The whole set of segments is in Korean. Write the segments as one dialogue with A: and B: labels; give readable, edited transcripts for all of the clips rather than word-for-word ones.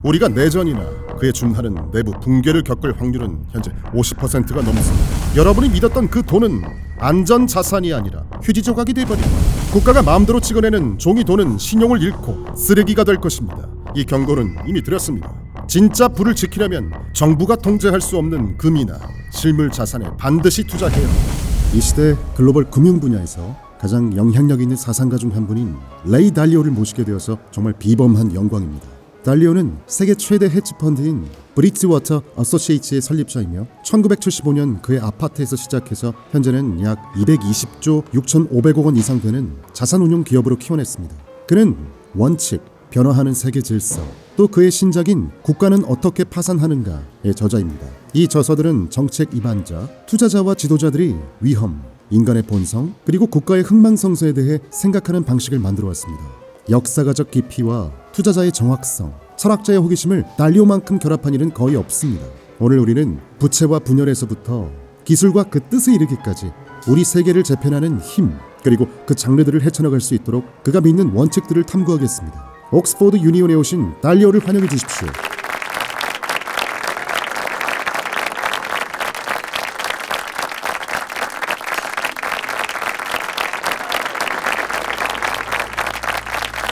A: 우리가 내전이나 그에 준하는 내부 붕괴를 겪을 확률은 현재 50%가 넘습니다. 여러분이 믿었던 그 돈은 안전 자산이 아니라 휴지 조각이 돼버리고 국가가 마음대로 찍어내는 종이 돈은 신용을 잃고 쓰레기가 될 것입니다. 이 경고는 이미 드렸습니다. 진짜 부를 지키려면 정부가 통제할 수 없는 금이나 실물 자산에 반드시 투자해야 합니다. 이 시대 글로벌 금융 분야에서 가장 영향력 있는 사상가 중 한 분인 레이 달리오를 모시게 되어서 정말 비범한 영광입니다. 달리오는 세계 최대 헤지펀드인 브리지워터 어소시에이츠의 설립자이며 1975년 그의 아파트에서 시작해서 현재는 약 220조 6,500억 원 이상 되는 자산운용 기업으로 키워냈습니다. 그는 원칙, 변화하는 세계 질서, 또 그의 신작인 국가는 어떻게 파산하는가의 저자입니다. 이 저서들은 정책 입안자, 투자자와 지도자들이 위험, 인간의 본성, 그리고 국가의 흥망성쇠에 대해 생각하는 방식을 만들어왔습니다. 역사가적 깊이와 투자자의 정확성, 철학자의 호기심을 달리오만큼 결합한 일은 거의 없습니다. 오늘 우리는 부채와 분열에서부터 기술과 그 뜻에 이르기까지 우리 세계를 재편하는 힘, 그리고 그 장르들을 헤쳐나갈 수 있도록 그가 믿는 원칙들을 탐구하겠습니다. 옥스포드 유니온에 오신 달리오를 환영해 주십시오.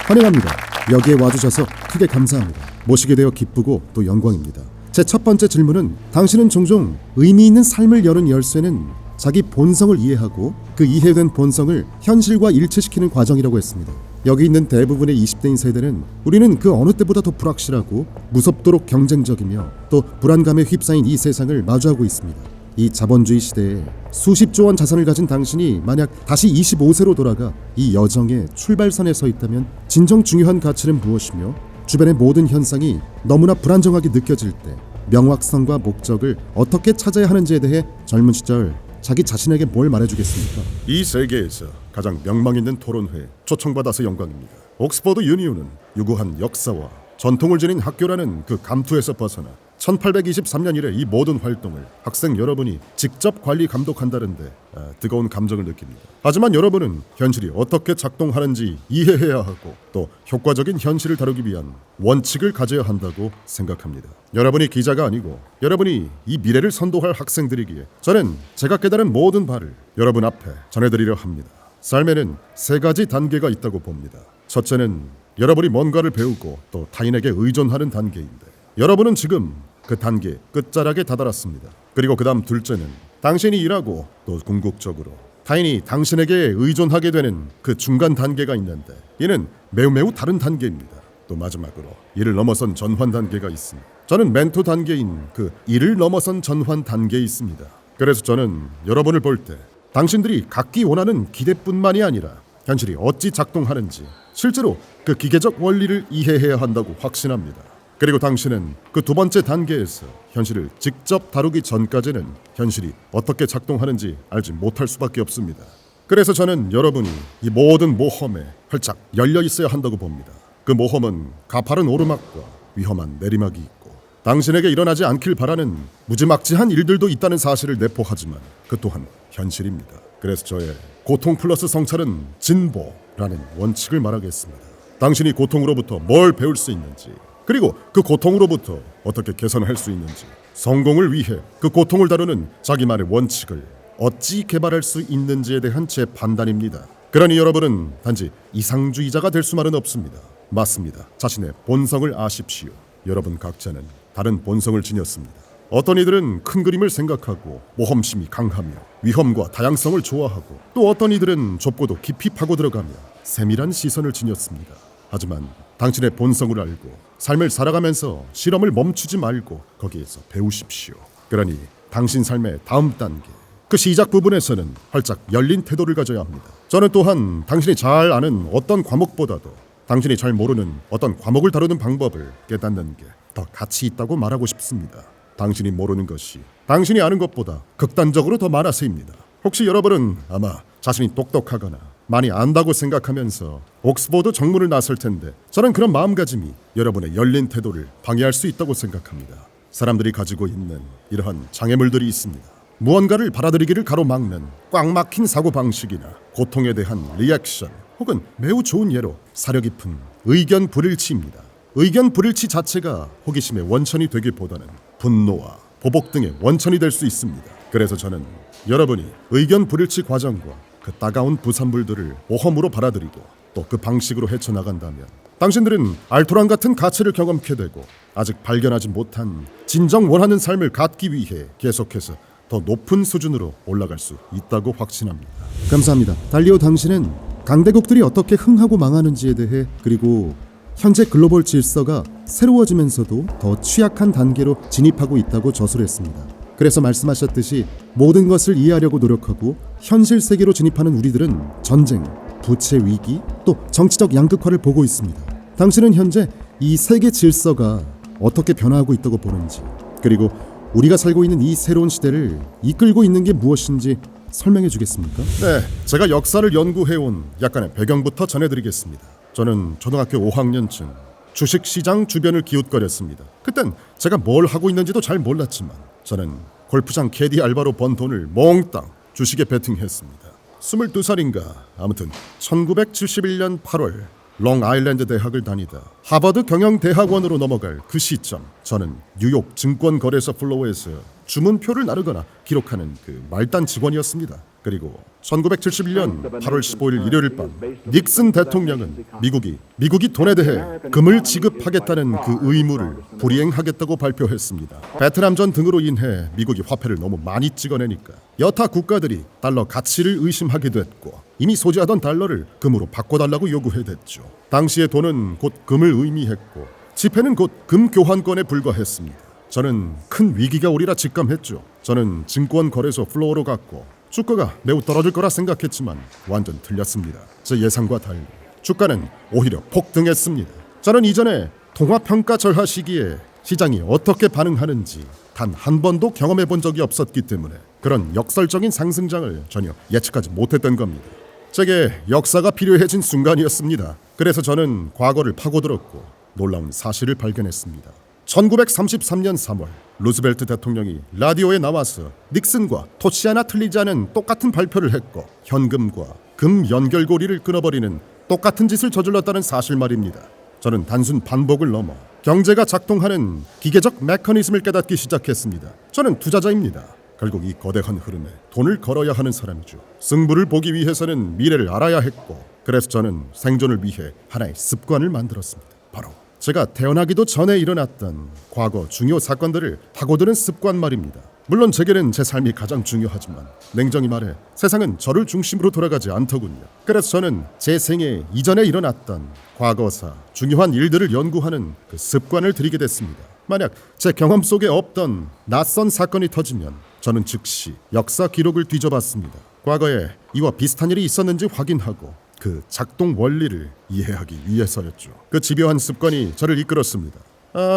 A: 환영합니다. 여기에 와주셔서 크게 감사합니다. 모시게 되어 기쁘고 또 영광입니다. 제 첫 번째 질문은, 당신은 종종 의미 있는 삶을 여는 열쇠는 자기 본성을 이해하고 그 이해된 본성을 현실과 일치시키는 과정이라고 했습니다. 여기 있는 대부분의 20대인 세대는 우리는 그 어느 때보다 더 불확실하고 무섭도록 경쟁적이며 또 불안감에 휩싸인 이 세상을 마주하고 있습니다. 이 자본주의 시대에 수십조 원 자산을 가진 당신이 만약 다시 25세로 돌아가 이 여정의 출발선에 서 있다면 진정 중요한 가치는 무엇이며 주변의 모든 현상이 너무나 불안정하게 느껴질 때 명확성과 목적을 어떻게 찾아야 하는지에 대해 젊은 시절 자기 자신에게 뭘 말해주겠습니까? 이 세계에서 가장 명망 있는 토론회에 초청받아서 영광입니다. 옥스포드 유니온은 유구한 역사와 전통을 지닌 학교라는 그 감투에서 벗어나 1823년 이래 이 모든 활동을 학생 여러분이 직접 관리 감독한다는데 뜨거운 감정을 느낍니다. 하지만 여러분은 현실이 어떻게 작동하는지 이해해야 하고 또 효과적인 현실을 다루기 위한 원칙을 가져야 한다고 생각합니다. 여러분이 기자가 아니고 여러분이 이 미래를 선도할 학생들이기에 저는 제가 깨달은 모든 바를 여러분 앞에 전해드리려 합니다. 삶에는 세 가지 단계가 있다고 봅니다. 첫째는 여러분이 뭔가를 배우고 또 타인에게 의존하는 단계인데, 여러분은 지금 그 단계 끝자락에 다다랐습니다. 그리고 그 다음 둘째는 당신이 일하고 또 궁극적으로 타인이 당신에게 의존하게 되는 그 중간 단계가 있는데, 이는 매우 다른 단계입니다. 또 마지막으로 이를 넘어선 전환 단계가 있습니다. 저는 멘토 단계인 그 이를 넘어선 전환 단계에 있습니다. 그래서 저는 여러분을 볼 때 당신들이 갖기 원하는 기대뿐만이 아니라 현실이 어찌 작동하는지 실제로 그 기계적 원리를 이해해야 한다고 확신합니다. 그리고 당신은 그 두 번째 단계에서 현실을 직접 다루기 전까지는 현실이 어떻게 작동하는지 알지 못할 수밖에 없습니다. 그래서 저는 여러분이 이 모든 모험에 활짝 열려 있어야 한다고 봅니다. 그 모험은 가파른 오르막과 위험한 내리막이 있고 당신에게 일어나지 않길 바라는 무지막지한 일들도 있다는 사실을 내포하지만 그 또한 현실입니다. 그래서 저의 고통 플러스 성찰은 진보라는 원칙을 말하겠습니다. 당신이 고통으로부터 뭘 배울 수 있는지, 그리고 그 고통으로부터 어떻게 개선할 수 있는지, 성공을 위해 그 고통을 다루는 자기만의 원칙을 어찌 개발할 수 있는지에 대한 제 판단입니다. 그러니 여러분은 단지 이상주의자가 될 수만은 없습니다. 맞습니다. 자신의 본성을 아십시오. 여러분 각자는 다른 본성을 지녔습니다. 어떤 이들은 큰 그림을 생각하고 모험심이 강하며 위험과 다양성을 좋아하고, 또 어떤 이들은 좁고도 깊이 파고 들어가며 세밀한 시선을 지녔습니다. 하지만 당신의 본성을 알고 삶을 살아가면서 실험을 멈추지 말고 거기에서 배우십시오. 그러니 당신 삶의 다음 단계, 그 시작 부분에서는 활짝 열린 태도를 가져야 합니다. 저는 또한 당신이 잘 아는 어떤 과목보다도 당신이 잘 모르는 어떤 과목을 다루는 방법을 깨닫는 게 더 가치 있다고 말하고 싶습니다. 당신이 모르는 것이 당신이 아는 것보다 극단적으로 더 많아서입니다. 혹시 여러분은 아마 자신이 똑똑하거나 많이 안다고 생각하면서 옥스포드 정문을 나설 텐데, 저는 그런 마음가짐이 여러분의 열린 태도를 방해할 수 있다고 생각합니다. 사람들이 가지고 있는 이러한 장애물들이 있습니다. 무언가를 받아들이기를 가로막는 꽉 막힌 사고방식이나 고통에 대한 리액션, 혹은 매우 좋은 예로 사려 깊은 의견 불일치입니다. 의견 불일치 자체가 호기심의 원천이 되기보다는 분노와 보복 등의 원천이 될 수 있습니다. 그래서 저는 여러분이 의견 불일치 과정과 그 따가운 부산물들을 모험으로 받아들이고 또 그 방식으로 헤쳐나간다면 당신들은 알토란 같은 가치를 경험케 되고 아직 발견하지 못한 진정 원하는 삶을 갖기 위해 계속해서 더 높은 수준으로 올라갈 수 있다고 확신합니다. 감사합니다. 달리오, 당신은 강대국들이 어떻게 흥하고 망하는지에 대해, 그리고 현재 글로벌 질서가 새로워지면서도 더 취약한 단계로 진입하고 있다고 저술했습니다. 그래서 말씀하셨듯이 모든 것을 이해하려고 노력하고 현실 세계로 진입하는 우리들은 전쟁, 부채 위기, 또 정치적 양극화를 보고 있습니다. 당신은 현재 이 세계 질서가 어떻게 변화하고 있다고 보는지, 그리고 우리가 살고 있는 이 새로운 시대를 이끌고 있는 게 무엇인지 설명해 주겠습니까? 네, 제가 역사를 연구해온 약간의 배경부터 전해드리겠습니다. 저는 초등학교 5학년쯤 주식시장 주변을 기웃거렸습니다. 그땐 제가 뭘 하고 있는지도 잘 몰랐지만 저는 골프장 캐디 알바로 번 돈을 몽땅 주식에 베팅했습니다. 22살인가 아무튼 1971년 8월 롱아일랜드 대학을 다니다 하버드 경영대학원으로 넘어갈 그 시점, 저는 뉴욕 증권거래소 플로어에서 주문표를 나르거나 기록하는 그 말단 직원이었습니다. 그리고 1971년 8월 15일 일요일 밤 닉슨 대통령은 미국이 돈에 대해 금을 지급하겠다는 그 의무를 불이행하겠다고 발표했습니다. 베트남전 등으로 인해 미국이 화폐를 너무 많이 찍어내니까 여타 국가들이 달러 가치를 의심하게 됐고 이미 소지하던 달러를 금으로 바꿔달라고 요구해댔죠. 당시의 돈은 곧 금을 의미했고 지폐는 곧 금 교환권에 불과했습니다. 저는 큰 위기가 오리라 직감했죠. 저는 증권거래소 플로어로 갔고 주가가 매우 떨어질 거라 생각했지만 완전 틀렸습니다. 제 예상과 달리 주가는 오히려 폭등했습니다. 저는 이전에 통화평가 절하 시기에 시장이 어떻게 반응하는지 단 한 번도 경험해 본 적이 없었기 때문에 그런 역설적인 상승장을 전혀 예측하지 못했던 겁니다. 제게 역사가 필요해진 순간이었습니다. 그래서 저는 과거를 파고들었고 놀라운 사실을 발견했습니다. 1933년 3월 루즈벨트 대통령이 라디오에 나와서 닉슨과 토치 하나 틀리지 않은 똑같은 발표를 했고 현금과 금 연결고리를 끊어버리는 똑같은 짓을 저질렀다는 사실 말입니다. 저는 단순 반복을 넘어 경제가 작동하는 기계적 메커니즘을 깨닫기 시작했습니다. 저는 투자자입니다. 결국 이 거대한 흐름에 돈을 걸어야 하는 사람이죠. 승부를 보기 위해서는 미래를 알아야 했고 그래서 저는 생존을 위해 하나의 습관을 만들었습니다. 바로 제가 태어나기도 전에 일어났던 과거 중요 사건들을 파고드는 습관 말입니다. 물론 제게는 제 삶이 가장 중요하지만 냉정히 말해 세상은 저를 중심으로 돌아가지 않더군요. 그래서 저는 제 생애 이전에 일어났던 과거사 중요한 일들을 연구하는 그 습관을 들이게 됐습니다. 만약 제 경험 속에 없던 낯선 사건이 터지면 저는 즉시 역사 기록을 뒤져봤습니다. 과거에 이와 비슷한 일이 있었는지 확인하고 그 작동 원리를 이해하기 위해서였죠. 그 집요한 습관이 저를 이끌었습니다.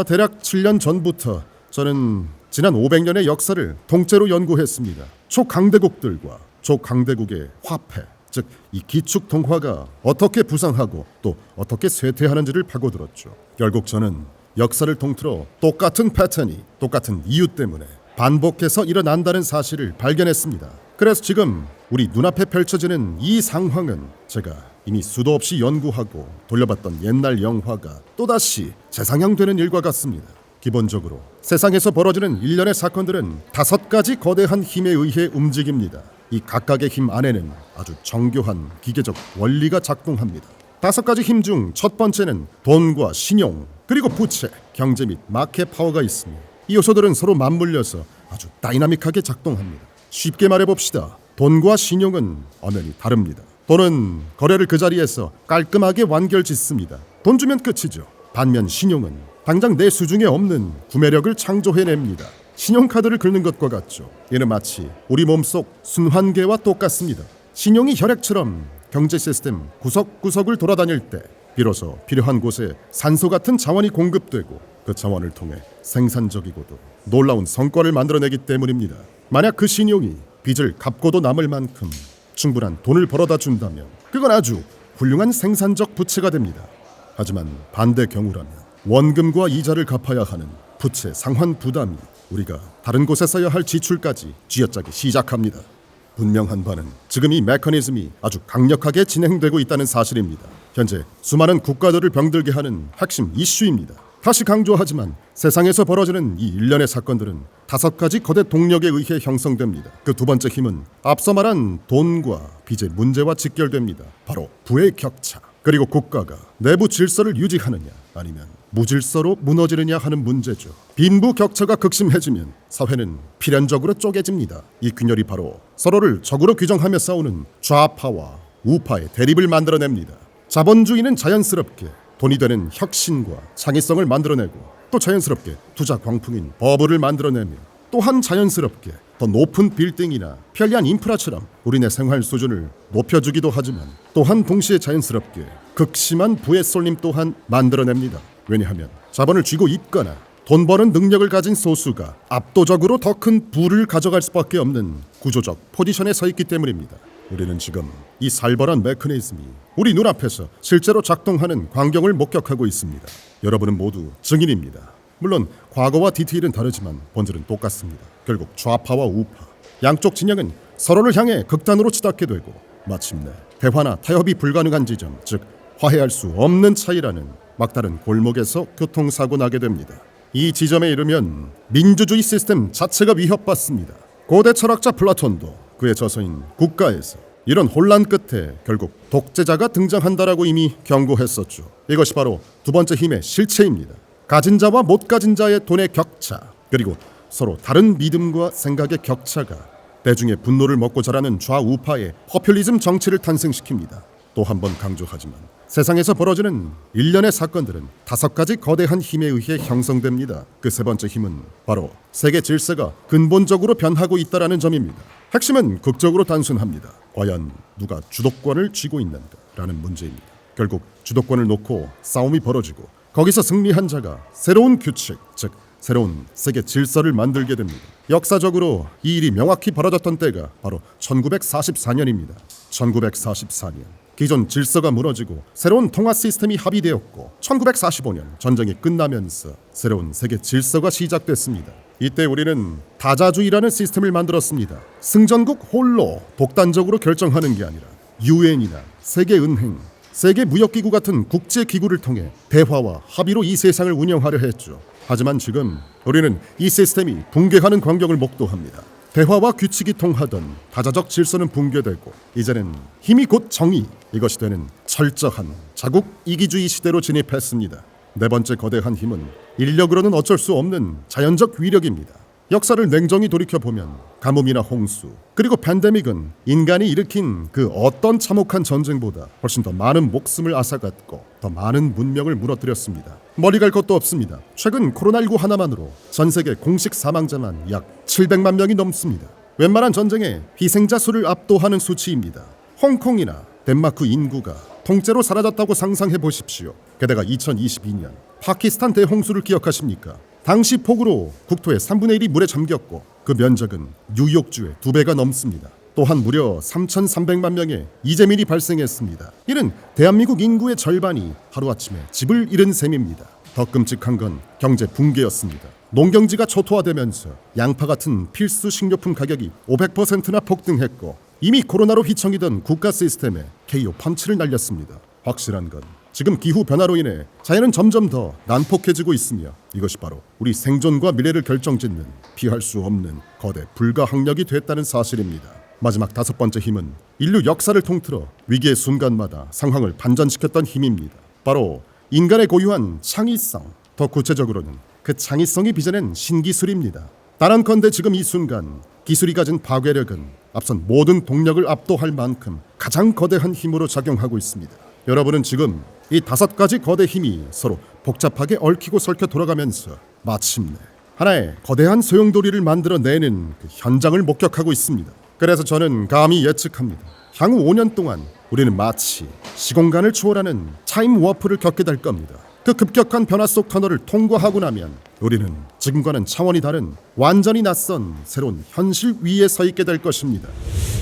A: 대략 7년 전부터 저는 지난 500년의 역사를 통째로 연구했습니다. 초강대국들과 초강대국의 화폐, 즉 이 기축 통화가 어떻게 부상하고 또 어떻게 쇠퇴하는지를 파고들었죠. 결국 저는 역사를 통틀어 똑같은 패턴이 똑같은 이유 때문에 반복해서 일어난다는 사실을 발견했습니다. 그래서 지금 우리 눈앞에 펼쳐지는 이 상황은 제가 이미 수도 없이 연구하고 돌려봤던 옛날 영화가 또다시 재상영되는 일과 같습니다. 기본적으로 세상에서 벌어지는 일련의 사건들은 5가지 거대한 힘에 의해 움직입니다. 이 각각의 힘 안에는 아주 정교한 기계적 원리가 작동합니다. 5가지 힘 중 첫 번째는 돈과 신용, 그리고 부채, 경제 및 마켓 파워가 있으며 이 요소들은 서로 맞물려서 아주 다이나믹하게 작동합니다. 쉽게 말해봅시다. 돈과 신용은 엄연히 다릅니다. 돈은 거래를 그 자리에서 깔끔하게 완결짓습니다. 돈 주면 끝이죠. 반면 신용은 당장 내 수중에 없는 구매력을 창조해냅니다. 신용카드를 긁는 것과 같죠. 이는 마치 우리 몸속 순환계와 똑같습니다. 신용이 혈액처럼 경제 시스템 구석구석을 돌아다닐 때 비로소 필요한 곳에 산소 같은 자원이 공급되고 그 자원을 통해 생산적이고도 놀라운 성과를 만들어내기 때문입니다. 만약 그 신용이 빚을 갚고도 남을 만큼 충분한 돈을 벌어다 준다면 그건 아주 훌륭한 생산적 부채가 됩니다. 하지만 반대 경우라면 원금과 이자를 갚아야 하는 부채 상환 부담이 우리가 다른 곳에 써야 할 지출까지 쥐어짜기 시작합니다. 분명한 바는 지금 이 메커니즘이 아주 강력하게 진행되고 있다는 사실입니다. 현재 수많은 국가들을 병들게 하는 핵심 이슈입니다. 다시 강조하지만 세상에서 벌어지는 이 일련의 사건들은 5가지 거대 동력에 의해 형성됩니다. 그 두 번째 힘은 앞서 말한 돈과 빚의 문제와 직결됩니다. 바로 부의 격차, 그리고 국가가 내부 질서를 유지하느냐 아니면 무질서로 무너지느냐 하는 문제죠. 빈부 격차가 극심해지면 사회는 필연적으로 쪼개집니다. 이 균열이 바로 서로를 적으로 규정하며 싸우는 좌파와 우파의 대립을 만들어냅니다. 자본주의는 자연스럽게 돈이 되는 혁신과 창의성을 만들어내고 또 자연스럽게 투자 광풍인 버블을 만들어내며 또한 자연스럽게 더 높은 빌딩이나 편리한 인프라처럼 우리네 생활 수준을 높여주기도 하지만 또한 동시에 자연스럽게 극심한 부의 쏠림 또한 만들어냅니다. 왜냐하면 자본을 쥐고 있거나 돈 버는 능력을 가진 소수가 압도적으로 더 큰 부를 가져갈 수밖에 없는 구조적 포지션에 서 있기 때문입니다. 우리는 지금 이 살벌한 메커니즘이 우리 눈앞에서 실제로 작동하는 광경을 목격하고 있습니다. 여러분은 모두 증인입니다. 물론 과거와 디테일은 다르지만 본질은 똑같습니다. 결국 좌파와 우파, 양쪽 진영은 서로를 향해 극단으로 치닫게 되고 마침내 대화나 타협이 불가능한 지점, 즉 화해할 수 없는 차이라는 막다른 골목에서 교통사고 나게 됩니다. 이 지점에 이르면 민주주의 시스템 자체가 위협받습니다. 고대 철학자 플라톤도 그의 저서인 국가에서 이런 혼란 끝에 결국 독재자가 등장한다라고 이미 경고했었죠. 이것이 바로 두 번째 힘의 실체입니다. 가진 자와 못 가진 자의 돈의 격차, 그리고 서로 다른 믿음과 생각의 격차가 대중의 분노를 먹고 자라는 좌우파의 포퓰리즘 정치를 탄생시킵니다. 또 한 번 강조하지만 세상에서 벌어지는 일련의 사건들은 5가지 거대한 힘에 의해 형성됩니다. 그 세 번째 힘은 바로 세계 질서가 근본적으로 변하고 있다는 점입니다. 핵심은 극적으로 단순합니다. 과연 누가 주도권을 쥐고 있는가라는 문제입니다. 결국 주도권을 놓고 싸움이 벌어지고 거기서 승리한 자가 새로운 규칙, 즉 새로운 세계 질서를 만들게 됩니다. 역사적으로 이 일이 명확히 벌어졌던 때가 바로 1944년입니다. 1944년 기존 질서가 무너지고 새로운 통화 시스템이 합의되었고 1945년 전쟁이 끝나면서 새로운 세계 질서가 시작됐습니다. 이때 우리는 다자주의라는 시스템을 만들었습니다. 승전국 홀로 독단적으로 결정하는 게 아니라 유엔이나 세계은행, 세계무역기구 같은 국제기구를 통해 대화와 합의로 이 세상을 운영하려 했죠. 하지만 지금 우리는 이 시스템이 붕괴하는 광경을 목도합니다. 대화와 규칙이 통하던 다자적 질서는 붕괴되고 이제는 힘이 곧 정의, 이것이 되는 철저한 자국 이기주의 시대로 진입했습니다. 네 번째 거대한 힘은 인력으로는 어쩔 수 없는 자연적 위력입니다. 역사를 냉정히 돌이켜보면 가뭄이나 홍수, 그리고 팬데믹은 인간이 일으킨 그 어떤 참혹한 전쟁보다 훨씬 더 많은 목숨을 앗아갔고 더 많은 문명을 무너뜨렸습니다. 머리 갈 것도 없습니다. 최근 코로나19 하나만으로 전 세계 공식 사망자만 약 700만 명이 넘습니다. 웬만한 전쟁의 희생자 수를 압도하는 수치입니다. 홍콩이나 덴마크 인구가 통째로 사라졌다고 상상해 보십시오. 게다가 2022년 파키스탄 대홍수를 기억하십니까? 당시 폭우로 국토의 3분의 1이 물에 잠겼고 그 면적은 뉴욕주의 2배가 넘습니다. 또한 무려 3,300만 명의 이재민이 발생했습니다. 이는 대한민국 인구의 절반이 하루아침에 집을 잃은 셈입니다. 더 끔찍한 건 경제 붕괴였습니다. 농경지가 초토화되면서 양파 같은 필수 식료품 가격이 500%나 폭등했고 이미 코로나로 휘청이던 국가 시스템에 KO 펀치를 날렸습니다. 확실한 건 지금 기후 변화로 인해 자연은 점점 더 난폭해지고 있으며 이것이 바로 우리 생존과 미래를 결정짓는 피할 수 없는 거대 불가항력이 됐다는 사실입니다. 마지막 5번째 힘은 인류 역사를 통틀어 위기의 순간마다 상황을 반전시켰던 힘입니다. 바로 인간의 고유한 창의성, 더 구체적으로는 그 창의성이 빚어낸 신기술입니다. 단언컨대 지금 이 순간 기술이 가진 파괴력은 앞선 모든 동력을 압도할 만큼 가장 거대한 힘으로 작용하고 있습니다. 여러분은 지금 이 5가지 거대 힘이 서로 복잡하게 얽히고 설켜 돌아가면서 마침내 하나의 거대한 소용돌이를 만들어내는 그 현장을 목격하고 있습니다. 그래서 저는 감히 예측합니다. 향후 5년 동안 우리는 마치 시공간을 초월하는 타임 워프를 겪게 될 겁니다. 그 급격한 변화 속 터널을 통과하고 나면 우리는 지금과는 차원이 다른 완전히 낯선 새로운 현실 위에 서 있게 될 것입니다.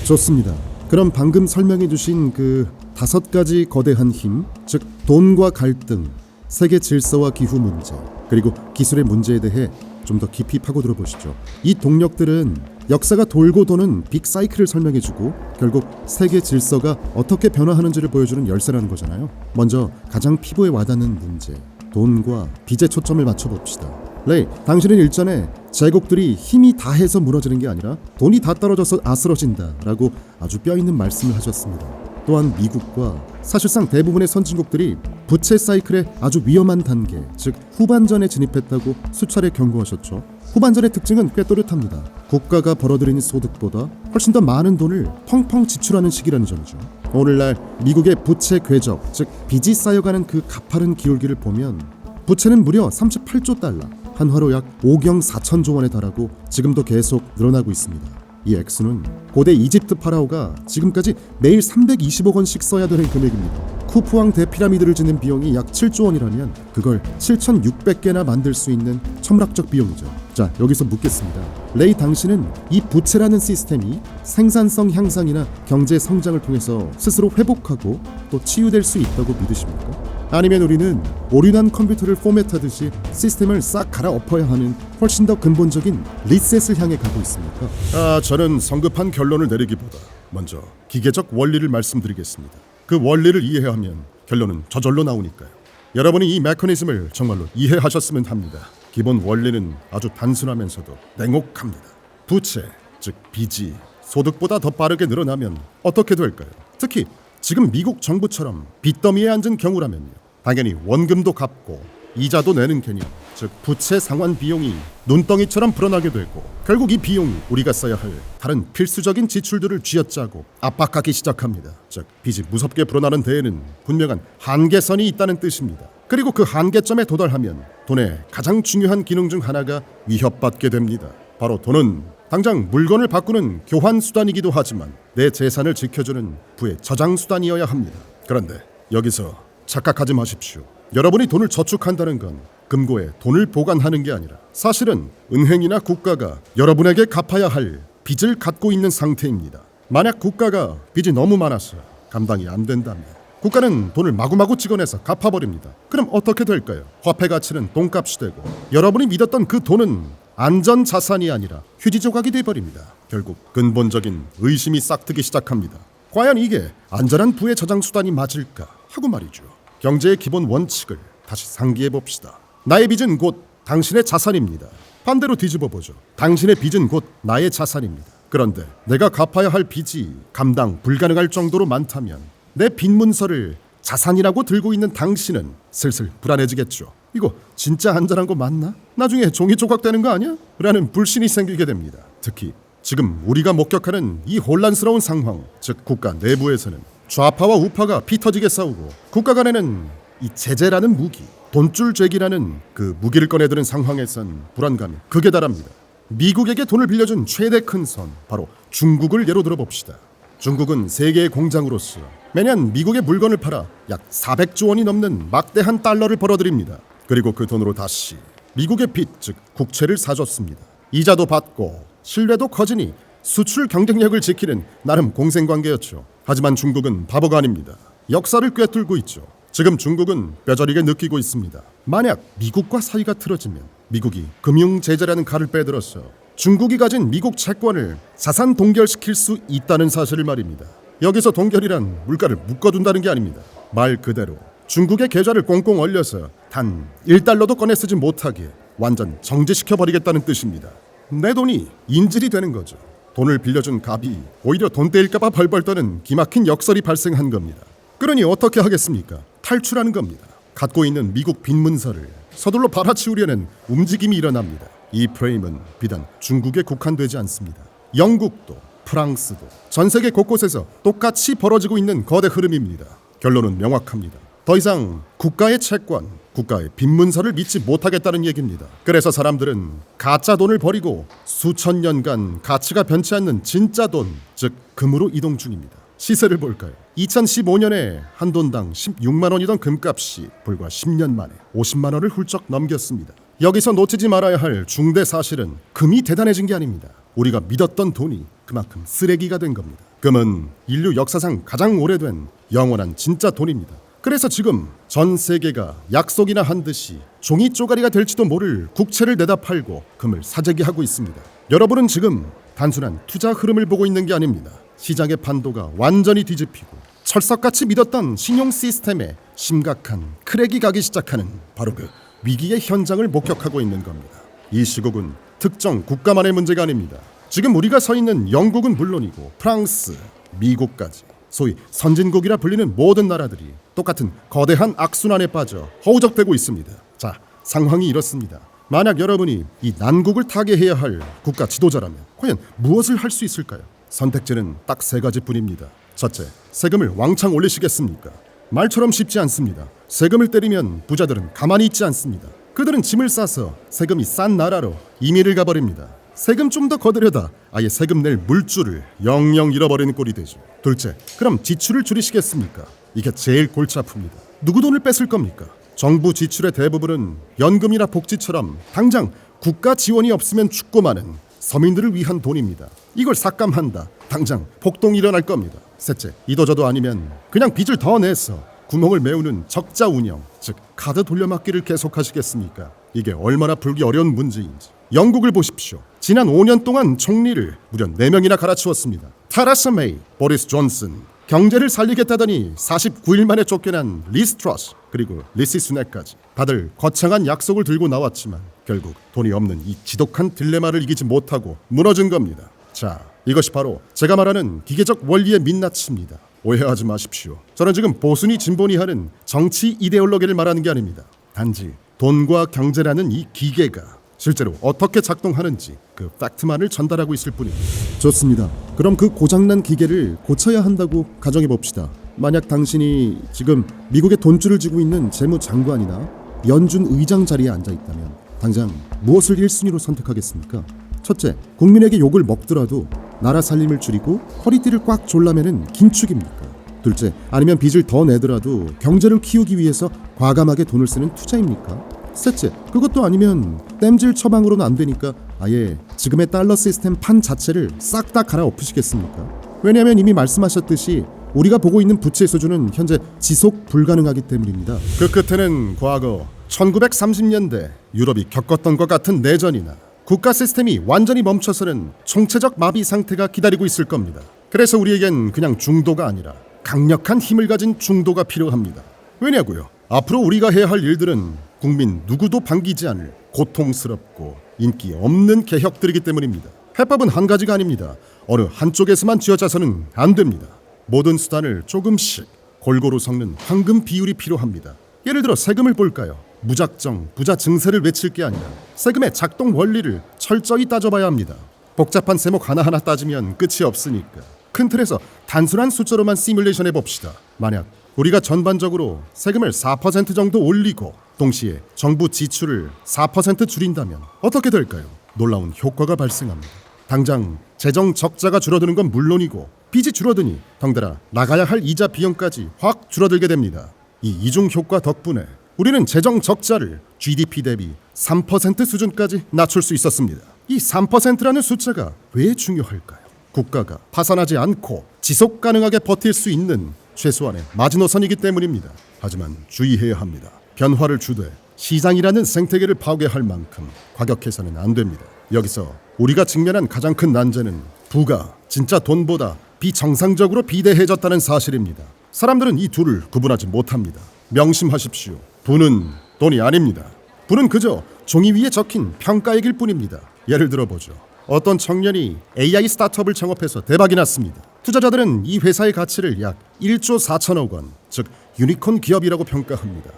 A: 좋습니다. 그럼 방금 설명해 주신 그 5가지 거대한 힘, 즉 돈과 갈등, 세계 질서와 기후 문제, 그리고 기술의 문제에 대해 좀 더 깊이 파고들어 보시죠. 이 동력들은 역사가 돌고 도는 빅 사이클을 설명해주고 결국 세계 질서가 어떻게 변화하는지를 보여주는 열쇠라는 거잖아요. 먼저 가장 피부에 와닿는 문제, 돈과 빚에 초점을 맞춰봅시다. 레이, 당신은 일전에 제국들이 힘이 다해서 무너지는 게 아니라 돈이 다 떨어져서 아스러진다 라고 아주 뼈있는 말씀을 하셨습니다. 또한 미국과 사실상 대부분의 선진국들이 부채 사이클의 아주 위험한 단계, 즉 후반전에 진입했다고 수차례 경고하셨죠. 후반전의 특징은 꽤 또렷합니다. 국가가 벌어들이는 소득보다 훨씬 더 많은 돈을 펑펑 지출하는 시기라는 점이죠. 오늘날 미국의 부채 궤적, 즉 빚이 쌓여가는 그 가파른 기울기를 보면 부채는 무려 38조 달러, 한화로 약 5경 4천조 원에 달하고 지금도 계속 늘어나고 있습니다. 이 액수는 고대 이집트 파라오가 지금까지 매일 320억 원씩 써야 되는 금액입니다. 쿠프왕 대피라미드를 짓는 비용이 약 7조 원이라면 그걸 7,600개나 만들 수 있는 천문학적 비용이죠. 자, 여기서 묻겠습니다. 레이, 당신은 이 부채라는 시스템이 생산성 향상이나 경제 성장을 통해서 스스로 회복하고 또 치유될 수 있다고 믿으십니까? 아니면 우리는 오류난 컴퓨터를 포맷하듯이 시스템을 싹 갈아엎어야 하는 훨씬 더 근본적인 리셋을 향해 가고 있습니까? 저는 성급한 결론을 내리기보다 먼저 기계적 원리를 말씀드리겠습니다. 그 원리를 이해하면 결론은 저절로 나오니까요. 여러분이 이 메커니즘을 정말로 이해하셨으면 합니다. 기본 원리는 아주 단순하면서도 냉혹합니다. 부채, 즉 빚이 소득보다 더 빠르게 늘어나면 어떻게 될까요? 특히 지금 미국 정부처럼 빚더미에 앉은 경우라면요. 당연히 원금도 갚고 이자도 내는 개념, 즉 부채 상환 비용이 눈덩이처럼 불어나게 되고 결국 이 비용이 우리가 써야 할 다른 필수적인 지출들을 쥐어짜고 압박하기 시작합니다. 즉 빚이 무섭게 불어나는 데에는 분명한 한계선이 있다는 뜻입니다. 그리고 그 한계점에 도달하면 돈의 가장 중요한 기능 중 하나가 위협받게 됩니다. 바로 돈은 당장 물건을 바꾸는 교환 수단이기도 하지만 내 재산을 지켜주는 부의 저장 수단이어야 합니다. 그런데 여기서 착각하지 마십시오. 여러분이 돈을 저축한다는 건 금고에 돈을 보관하는 게 아니라 사실은 은행이나 국가가 여러분에게 갚아야 할 빚을 갖고 있는 상태입니다. 만약 국가가 빚이 너무 많아서 감당이 안 된다면 국가는 돈을 마구마구 찍어내서 갚아버립니다. 그럼 어떻게 될까요? 화폐 가치는 돈값이 되고 여러분이 믿었던 그 돈은 안전 자산이 아니라 휴지 조각이 돼버립니다. 결국 근본적인 의심이 싹트기 시작합니다. 과연 이게 안전한 부의 저장 수단이 맞을까 하고 말이죠. 경제의 기본 원칙을 다시 상기해 봅시다. 나의 빚은 곧 당신의 자산입니다. 반대로 뒤집어 보죠. 당신의 빚은 곧 나의 자산입니다. 그런데 내가 갚아야 할 빚이 감당 불가능할 정도로 많다면 내 빚 문서를 자산이라고 들고 있는 당신은 슬슬 불안해지겠죠. 이거 진짜 안전한 거 맞나? 나중에 종이 조각 되는 거 아니야? 라는 불신이 생기게 됩니다. 특히 지금 우리가 목격하는 이 혼란스러운 상황, 즉 국가 내부에서는 좌파와 우파가 피 터지게 싸우고 국가 간에는 이 제재라는 무기, 돈줄 죄기라는 그 무기를 꺼내드는 상황에선 불안감이 극에 달합니다. 미국에게 돈을 빌려준 최대 큰 손, 바로 중국을 예로 들어봅시다. 중국은 세계의 공장으로서 매년 미국의 물건을 팔아 약 400조 원이 넘는 막대한 달러를 벌어들입니다. 그리고 그 돈으로 다시 미국의 빚, 즉 국채를 사줬습니다. 이자도 받고 신뢰도 커지니 수출 경쟁력을 지키는 나름 공생관계였죠. 하지만 중국은 바보가 아닙니다. 역사를 꿰뚫고 있죠. 지금 중국은 뼈저리게 느끼고 있습니다. 만약 미국과 사이가 틀어지면 미국이 금융제재라는 칼을 빼들어서 중국이 가진 미국 채권을 자산 동결시킬 수 있다는 사실을 말입니다. 여기서 동결이란 물가를 묶어둔다는 게 아닙니다. 말 그대로 중국의 계좌를 꽁꽁 얼려서 단 1달러도 꺼내 쓰지 못하게 완전 정지시켜버리겠다는 뜻입니다. 내 돈이 인질이 되는 거죠. 돈을 빌려준 갑이 오히려 돈 떼일까봐 벌벌 떠는 기막힌 역설이 발생한 겁니다. 그러니 어떻게 하겠습니까? 탈출하는 겁니다. 갖고 있는 미국 빚 문서를 서둘러 받아치우려는 움직임이 일어납니다. 이 프레임은 비단 중국에 국한되지 않습니다. 영국도 프랑스도 전 세계 곳곳에서 똑같이 벌어지고 있는 거대 흐름입니다. 결론은 명확합니다. 더 이상 국가의 채권, 국가의 빚 문서를 믿지 못하겠다는 얘기입니다. 그래서 사람들은 가짜 돈을 버리고 수천 년간 가치가 변치 않는 진짜 돈, 즉 금으로 이동 중입니다. 시세를 볼까요? 2015년에 한 돈당 16만 원이던 금값이 불과 10년 만에 50만 원을 훌쩍 넘겼습니다. 여기서 놓치지 말아야 할 중대 사실은 금이 대단해진 게 아닙니다. 우리가 믿었던 돈이 그만큼 쓰레기가 된 겁니다. 금은 인류 역사상 가장 오래된 영원한 진짜 돈입니다. 그래서 지금 전 세계가 약속이나 한 듯이 종이 쪼가리가 될지도 모를 국채를 내다 팔고 금을 사재기하고 있습니다. 여러분은 지금 단순한 투자 흐름을 보고 있는 게 아닙니다. 시장의 판도가 완전히 뒤집히고 철석같이 믿었던 신용 시스템에 심각한 크랙이 가기 시작하는 바로 그 위기의 현장을 목격하고 있는 겁니다. 이 시국은 특정 국가만의 문제가 아닙니다. 지금 우리가 서 있는 영국은 물론이고 프랑스, 미국까지 소위 선진국이라 불리는 모든 나라들이 똑같은 거대한 악순환에 빠져 허우적대고 있습니다. 자, 상황이 이렇습니다. 만약 여러분이 이 난국을 타개해야 할 국가 지도자라면 과연 무엇을 할 수 있을까요? 선택지는 딱 세 가지뿐입니다. 첫째, 세금을 왕창 올리시겠습니까? 말처럼 쉽지 않습니다. 세금을 때리면 부자들은 가만히 있지 않습니다. 그들은 짐을 싸서 세금이 싼 나라로 이민을 가버립니다. 세금 좀 더 거두려다 아예 세금 낼 물줄을 영영 잃어버리는 꼴이 되죠. 둘째, 그럼 지출을 줄이시겠습니까? 이게 제일 골치 아픕니다. 누구 돈을 뺏을 겁니까? 정부 지출의 대부분은 연금이나 복지처럼 당장 국가 지원이 없으면 죽고 마는 서민들을 위한 돈입니다. 이걸 삭감한다. 당장 폭동이 일어날 겁니다. 셋째, 이도저도 아니면 그냥 빚을 더 내서 구멍을 메우는 적자 운영, 즉 카드 돌려막기를 계속하시겠습니까? 이게 얼마나 풀기 어려운 문제인지. 영국을 보십시오. 지난 5년 동안 총리를 무려 4명이나 갈아치웠습니다. 테레사 메이, 보리스 존슨, 경제를 살리겠다더니 49일 만에 쫓겨난 리스 트러스, 그리고 리시 수낙까지 다들 거창한 약속을 들고 나왔지만 결국 돈이 없는 이 지독한 딜레마를 이기지 못하고 무너진 겁니다. 자, 이것이 바로 제가 말하는 기계적 원리의 민낯입니다. 오해하지 마십시오. 저는 지금 보수니 진보니 하는 정치 이데올로기를 말하는 게 아닙니다. 단지 돈과 경제라는 이 기계가 실제로 어떻게 작동하는지 그 팩트만을 전달하고 있을 뿐입니다. 좋습니다. 그럼 그 고장난 기계를 고쳐야 한다고 가정해 봅시다. 만약 당신이 지금 미국의 돈줄을 쥐고 있는 재무장관이나 연준 의장 자리에 앉아 있다면 당장 무엇을 1순위로 선택하겠습니까? 첫째, 국민에게 욕을 먹더라도 나라 살림을 줄이고 허리띠를 꽉 졸라매는 긴축입니까? 둘째, 아니면 빚을 더 내더라도 경제를 키우기 위해서 과감하게 돈을 쓰는 투자입니까? 셋째, 그것도 아니면 땜질 처방으로는 안 되니까 아예 지금의 달러 시스템 판 자체를 싹 다 갈아엎으시겠습니까? 왜냐하면 이미 말씀하셨듯이 우리가 보고 있는 부채 수준은 현재 지속 불가능하기 때문입니다. 그 끝에는 과거 1930년대 유럽이 겪었던 것 같은 내전이나 국가 시스템이 완전히 멈춰서는 총체적 마비 상태가 기다리고 있을 겁니다. 그래서 우리에겐 그냥 중도가 아니라 강력한 힘을 가진 중도가 필요합니다. 왜냐고요? 앞으로 우리가 해야 할 일들은 국민 누구도 반기지 않을 고통스럽고 인기 없는 개혁들이기 때문입니다. 해법은 한 가지가 아닙니다. 어느 한쪽에서만 쥐어짜서는 안 됩니다. 모든 수단을 조금씩 골고루 섞는 황금 비율이 필요합니다. 예를 들어 세금을 볼까요? 무작정 부자 증세를 외칠 게 아니라 세금의 작동 원리를 철저히 따져봐야 합니다. 복잡한 세목 하나하나 따지면 끝이 없으니까 큰 틀에서 단순한 숫자로만 시뮬레이션 해봅시다. 만약 우리가 전반적으로 세금을 4% 정도 올리고 동시에 정부 지출을 4% 줄인다면 어떻게 될까요? 놀라운 효과가 발생합니다. 당장 재정 적자가 줄어드는 건 물론이고 빚이 줄어드니 덩달아 나가야 할 이자 비용까지 확 줄어들게 됩니다. 이 이중 효과 덕분에 우리는 재정 적자를 GDP 대비 3% 수준까지 낮출 수 있었습니다. 이 3%라는 숫자가 왜 중요할까요? 국가가 파산하지 않고 지속 가능하게 버틸 수 있는 최소한의 마지노선이기 때문입니다. 하지만 주의해야 합니다. 변화를 주되 시장이라는 생태계를 파괴할 만큼 과격해서는 안 됩니다. 여기서 우리가 직면한 가장 큰 난제는 부가 진짜 돈보다 비정상적으로 비대해졌다는 사실입니다. 사람들은 이 둘을 구분하지 못합니다. 명심하십시오. 부는 돈이 아닙니다. 부는 그저 종이 위에 적힌 평가액일 뿐입니다. 예를 들어보죠. 어떤 청년이 AI 스타트업을 창업해서 대박이 났습니다. 투자자들은 이 회사의 가치를 약 1조 4천억 원, 즉 유니콘 기업이라고 평가합니다.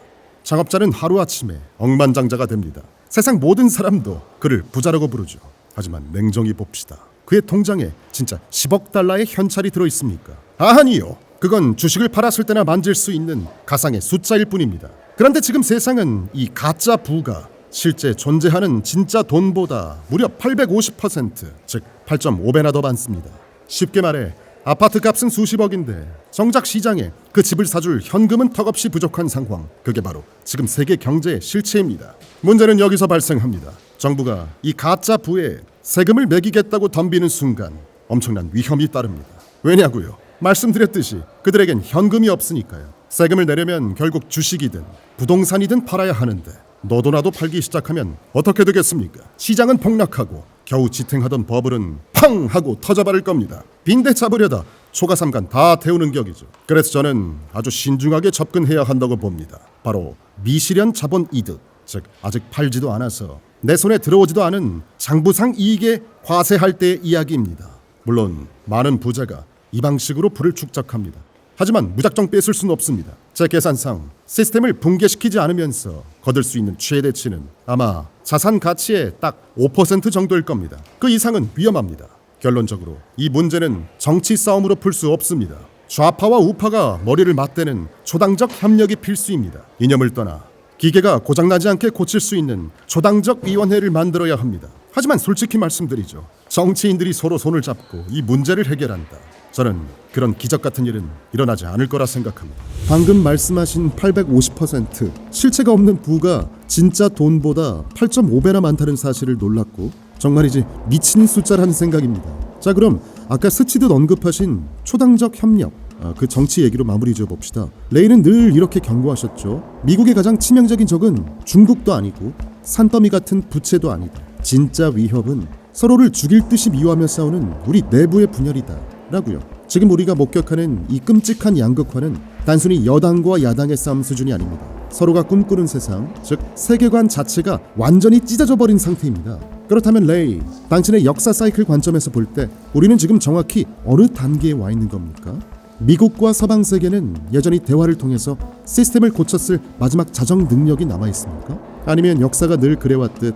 A: 창업자는 하루아침에 억만장자가 됩니다. 세상 모든 사람도 그를 부자라고 부르죠. 하지만 냉정히 봅시다. 그의 통장에 진짜 10억 달러의 현찰이 들어있습니까? 아니요. 그건 주식을 팔았을 때나 만질 수 있는 가상의 숫자일 뿐입니다. 그런데 지금 세상은 이 가짜 부가 실제 존재하는 진짜 돈보다 무려 850%, 즉 8.5배나 더 많습니다. 쉽게 말해 아파트 값은 수십억인데 정작 시장에 그 집을 사줄 현금은 턱없이 부족한 상황. 그게 바로 지금 세계 경제의 실체입니다. 문제는 여기서 발생합니다. 정부가 이 가짜 부에 세금을 매기겠다고 덤비는 순간 엄청난 위험이 따릅니다. 왜냐고요? 말씀드렸듯이 그들에겐 현금이 없으니까요. 세금을 내려면 결국 주식이든 부동산이든 팔아야 하는데 너도 나도 팔기 시작하면 어떻게 되겠습니까? 시장은 폭락하고 겨우 지탱하던 버블은 팡 하고 터져버릴 겁니다. 빈대 잡으려다 초가삼간 다 태우는 격이죠. 그래서 저는 아주 신중하게 접근해야 한다고 봅니다. 바로 미실현 자본 이득, 즉 아직 팔지도 않아서 내 손에 들어오지도 않은 장부상 이익에 과세할 때의 이야기입니다. 물론 많은 부자가 이 방식으로 부를 축적합니다. 하지만 무작정 뺏을 수는 없습니다. 제 계산상 시스템을 붕괴시키지 않으면서 거둘 수 있는 최대치는 아마 자산 가치의 딱 5% 정도일 겁니다. 그 이상은 위험합니다. 결론적으로 이 문제는 정치 싸움으로 풀 수 없습니다. 좌파와 우파가 머리를 맞대는 초당적 협력이 필수입니다. 이념을 떠나 기계가 고장나지 않게 고칠 수 있는 초당적 위원회를 만들어야 합니다. 하지만 솔직히 말씀드리죠. 정치인들이 서로 손을 잡고 이 문제를 해결한다. 저는 그런 기적 같은 일은 일어나지 않을 거라 생각합니다. 방금 말씀하신 850%, 실체가 없는 부가 진짜 돈보다 8.5배나 많다는 사실을 놀랐고 정말이지 미친 숫자라는 생각입니다. 자, 그럼 아까 스치듯 언급하신 초당적 협력, 그 정치 얘기로 마무리 지어봅시다. 레이는 늘 이렇게 경고하셨죠. 미국의 가장 치명적인 적은 중국도 아니고 산더미 같은 부채도 아니다. 진짜 위협은 서로를 죽일 듯이 미워하며 싸우는 우리 내부의 분열이다 라고요. 지금 우리가 목격하는 이 끔찍한 양극화는 단순히 여당과 야당의 싸움 수준이 아닙니다. 서로가 꿈꾸는 세상, 즉 세계관 자체가 완전히 찢어져 버린 상태입니다. 그렇다면 레이, 당신의 역사 사이클 관점에서 볼 때 우리는 지금 정확히 어느 단계에 와 있는 겁니까? 미국과 서방 세계는 여전히 대화를 통해서 시스템을 고쳤을 마지막 자정 능력이 남아 있습니까? 아니면 역사가 늘 그래왔듯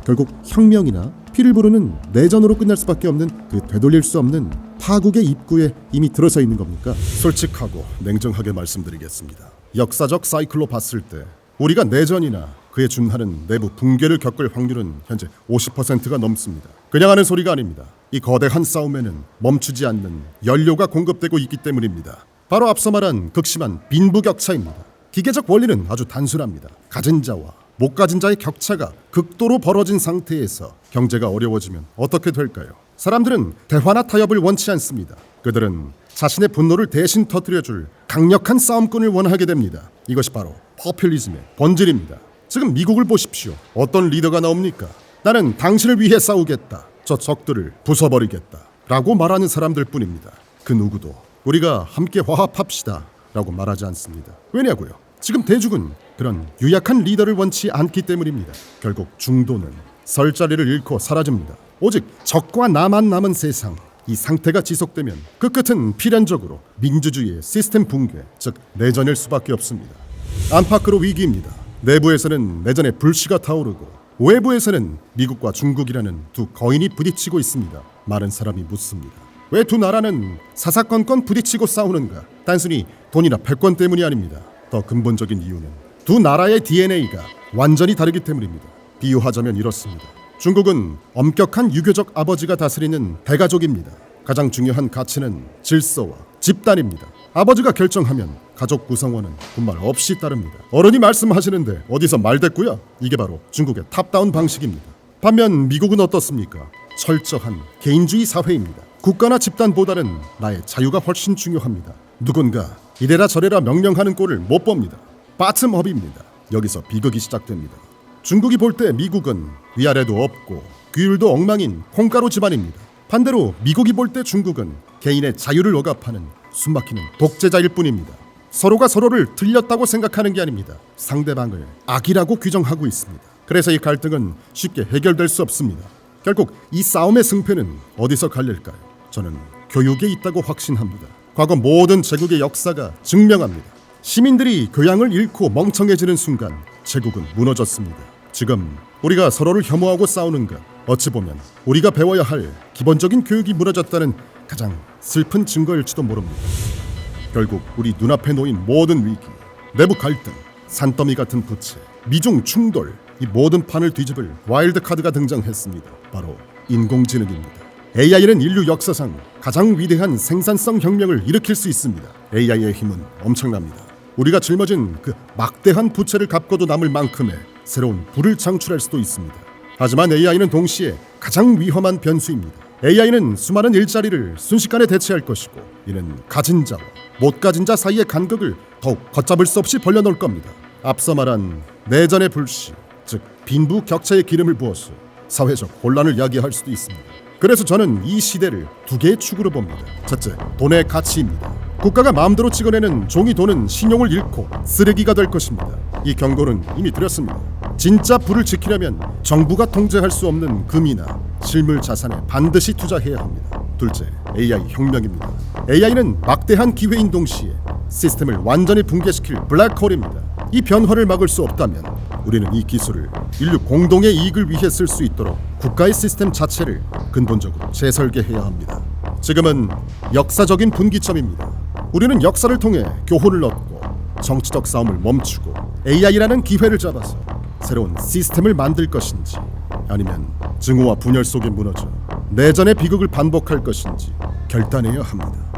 A: 결국 혁명이나 피를 부르는 내전으로 끝날 수밖에 없는 그 되돌릴 수 없는 파국의 입구에 이미 들어서 있는 겁니까? 솔직하고 냉정하게 말씀드리겠습니다. 역사적 사이클로 봤을 때 우리가 내전이나 그에 준하는 내부 붕괴를 겪을 확률은 현재 50%가 넘습니다. 그냥 하는 소리가 아닙니다. 이 거대한 싸움에는 멈추지 않는 연료가 공급되고 있기 때문입니다. 바로 앞서 말한 극심한 빈부격차입니다. 기계적 원리는 아주 단순합니다. 가진 자와 못 가진 자의 격차가 극도로 벌어진 상태에서 경제가 어려워지면 어떻게 될까요? 사람들은 대화나 타협을 원치 않습니다. 그들은 자신의 분노를 대신 터뜨려줄 강력한 싸움꾼을 원하게 됩니다. 이것이 바로 포퓰리즘의 본질입니다. 지금 미국을 보십시오. 어떤 리더가 나옵니까? 나는 당신을 위해 싸우겠다. 저 적들을 부숴버리겠다. 라고 말하는 사람들 뿐입니다. 그 누구도 우리가 함께 화합합시다. 라고 말하지 않습니다. 왜냐고요? 지금 대중은 그런 유약한 리더를 원치 않기 때문입니다. 결국 중도는 설 자리를 잃고 사라집니다. 오직 적과 나만 남은 세상, 이 상태가 지속되면 그 끝은 필연적으로 민주주의의 시스템 붕괴, 즉 내전일 수밖에 없습니다. 안팎으로 위기입니다. 내부에서는 내전의 불씨가 타오르고 외부에서는 미국과 중국이라는 두 거인이 부딪히고 있습니다. 많은 사람이 묻습니다. 왜 두 나라는 사사건건 부딪히고 싸우는가? 단순히 돈이나 패권 때문이 아닙니다. 더 근본적인 이유는 두 나라의 DNA가 완전히 다르기 때문입니다. 비유하자면 이렇습니다. 중국은 엄격한 유교적 아버지가 다스리는 대가족입니다. 가장 중요한 가치는 질서와 집단입니다. 아버지가 결정하면 가족 구성원은 군말 없이 따릅니다. 어른이 말씀하시는데 어디서 말대꾸야? 이게 바로 중국의 탑다운 방식입니다. 반면 미국은 어떻습니까? 철저한 개인주의 사회입니다. 국가나 집단보다는 나의 자유가 훨씬 중요합니다. 누군가 이래라 저래라 명령하는 꼴을 못 봅니다. 바텀업입니다. 여기서 비극이 시작됩니다. 중국이 볼 때 미국은 위아래도 없고 규율도 엉망인 콩가루 집안입니다. 반대로 미국이 볼 때 중국은 개인의 자유를 억압하는 숨막히는 독재자일 뿐입니다. 서로가 서로를 틀렸다고 생각하는 게 아닙니다. 상대방을 악이라고 규정하고 있습니다. 그래서 이 갈등은 쉽게 해결될 수 없습니다. 결국 이 싸움의 승패는 어디서 갈릴까요? 저는 교육에 있다고 확신합니다. 과거 모든 제국의 역사가 증명합니다. 시민들이 교양을 잃고 멍청해지는 순간 제국은 무너졌습니다. 지금 우리가 서로를 혐오하고 싸우는 것, 어찌 보면 우리가 배워야 할 기본적인 교육이 무너졌다는 가장 슬픈 증거일지도 모릅니다. 결국 우리 눈앞에 놓인 모든 위기, 내부 갈등, 산더미 같은 부채, 미중 충돌, 이 모든 판을 뒤집을 와일드 카드가 등장했습니다. 바로 인공지능입니다. AI는 인류 역사상 가장 위대한 생산성 혁명을 일으킬 수 있습니다. AI의 힘은 엄청납니다. 우리가 짊어진 그 막대한 부채를 갚고도 남을 만큼의 새로운 부를 창출할 수도 있습니다. 하지만 AI는 동시에 가장 위험한 변수입니다. AI는 수많은 일자리를 순식간에 대체할 것이고 이는 가진 자와 못 가진 자 사이의 간극을 더욱 걷잡을 수 없이 벌려놓을 겁니다. 앞서 말한 내전의 불씨, 즉 빈부격차의 기름을 부어서 사회적 혼란을 야기할 수도 있습니다. 그래서 저는 이 시대를 두 개의 축으로 봅니다. 첫째, 돈의 가치입니다. 국가가 마음대로 찍어내는 종이 돈은 신용을 잃고 쓰레기가 될 것입니다. 이 경고는 이미 드렸습니다. 진짜 부를 지키려면 정부가 통제할 수 없는 금이나 실물 자산에 반드시 투자해야 합니다. 둘째, AI 혁명입니다. AI는 막대한 기회인 동시에 시스템을 완전히 붕괴시킬 블랙홀입니다. 이 변화를 막을 수 없다면 우리는 이 기술을 인류 공동의 이익을 위해 쓸 수 있도록 국가의 시스템 자체를 근본적으로 재설계해야 합니다. 지금은 역사적인 분기점입니다. 우리는 역사를 통해 교훈을 얻고 정치적 싸움을 멈추고 AI라는 기회를 잡아서 새로운 시스템을 만들 것인지, 아니면 증오와 분열 속에 무너져 내전의 비극을 반복할 것인지 결단해야 합니다.